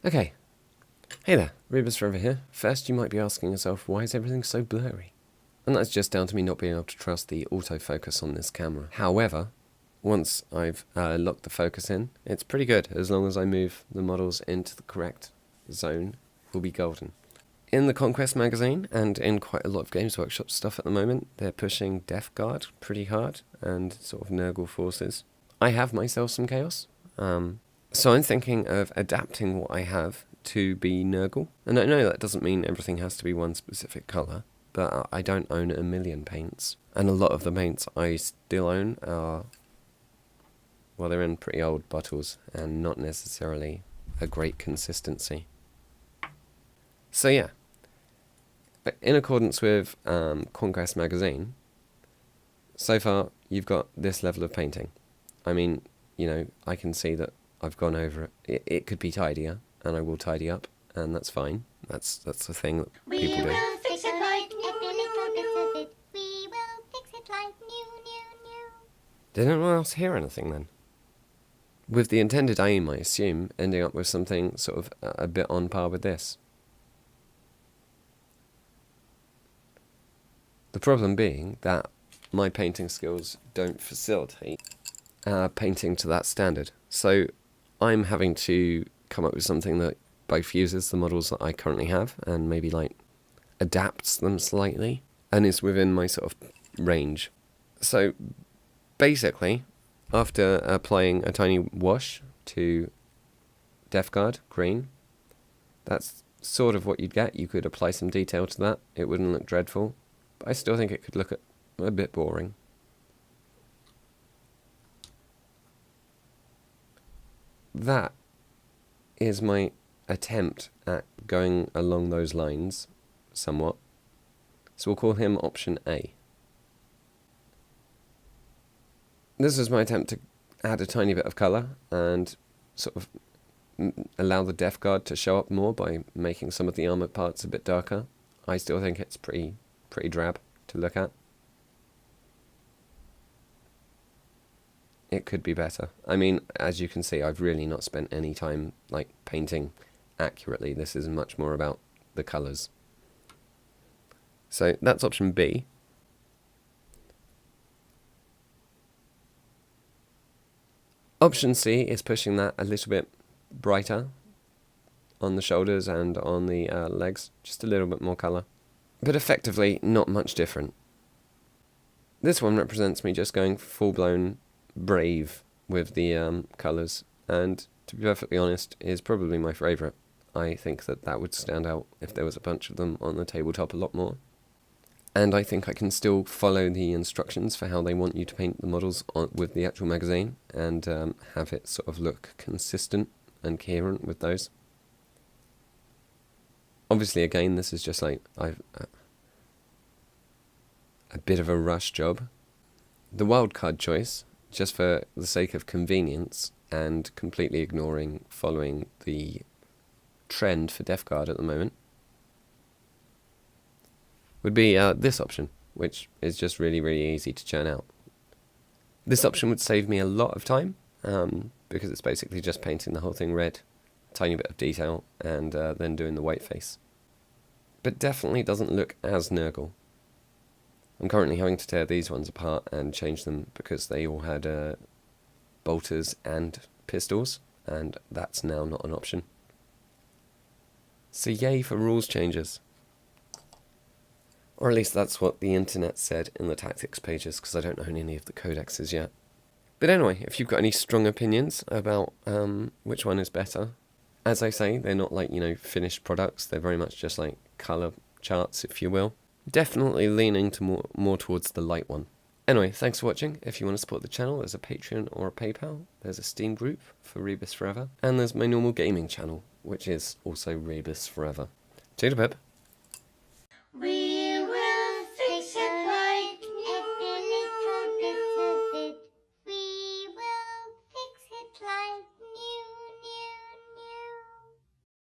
Okay, hey there, Rebus Forever here. First, you might be asking yourself, why is everything so blurry? And that's just down to me not being able to trust the autofocus on this camera. However, once I've locked the focus in, it's pretty good. As long as I move the models into the correct zone, we'll be golden. In the Conquest magazine, and in quite a lot of Games Workshop stuff at the moment, they're pushing Death Guard pretty hard, and sort of Nurgle forces. I have myself some Chaos, so I'm thinking of adapting what I have to be Nurgle. And I know that doesn't mean everything has to be one specific colour, but I don't own a million paints. And a lot of the paints I still own are, well, they're in pretty old bottles and not necessarily a great consistency. So yeah, in accordance with Conquest magazine, so far you've got this level of painting. I mean, you know, I can see that I've gone over it. It could be tidier, and I will tidy up, and that's fine. That's the thing that people do. We will fix it like every little bit of it. We will fix it like new. Did anyone else hear anything then? With the intended aim, I assume, ending up with something sort of a bit on par with this. The problem being that my painting skills don't facilitate painting to that standard. So I'm having to come up with something that both uses the models that I currently have and maybe like adapts them slightly and is within my sort of range. So basically, after applying a tiny wash to Death Guard green, that's sort of what you'd get. You could apply some detail to that. It wouldn't look dreadful. I still think it could look a bit boring. That is my attempt at going along those lines somewhat. So we'll call him option A. This is my attempt to add a tiny bit of colour and sort of allow the Death Guard to show up more by making some of the armoured parts a bit darker. I still think it's pretty drab to look at. It could be better. I mean, as you can see, I've really not spent any time like painting accurately. This is much more about the colours. So that's option B. Option C is pushing that a little bit brighter on the shoulders and on the legs, just a little bit more colour. But effectively, not much different. This one represents me just going full-blown brave with the colours, and to be perfectly honest, is probably my favourite. I think that would stand out if there was a bunch of them on the tabletop a lot more. And I think I can still follow the instructions for how they want you to paint the models with the actual magazine, and have it sort of look consistent and coherent with those. Obviously, again, this is just like a bit of a rush job. The wildcard choice, just for the sake of convenience and completely ignoring following the trend for Death Guard at the moment, would be this option, which is just really easy to churn out. This option would save me a lot of time, because it's basically just painting the whole thing red, tiny bit of detail, and then doing the white face. But definitely doesn't look as Nurgle. I'm currently having to tear these ones apart and change them because they all had bolters and pistols, and that's now not an option. So yay for rules changes. Or at least that's what the internet said in the tactics pages, because I don't own any of the codexes yet. But anyway, if you've got any strong opinions about which one is better, as I say, they're not like, you know, finished products. They're very much just like colour charts, if you will. Definitely leaning to more towards the light one. Anyway, thanks for watching. If you want to support the channel, there's a Patreon or a PayPal. There's a Steam group for Rebus Forever. And there's my normal gaming channel, which is also Rebus Forever. Toodle pip.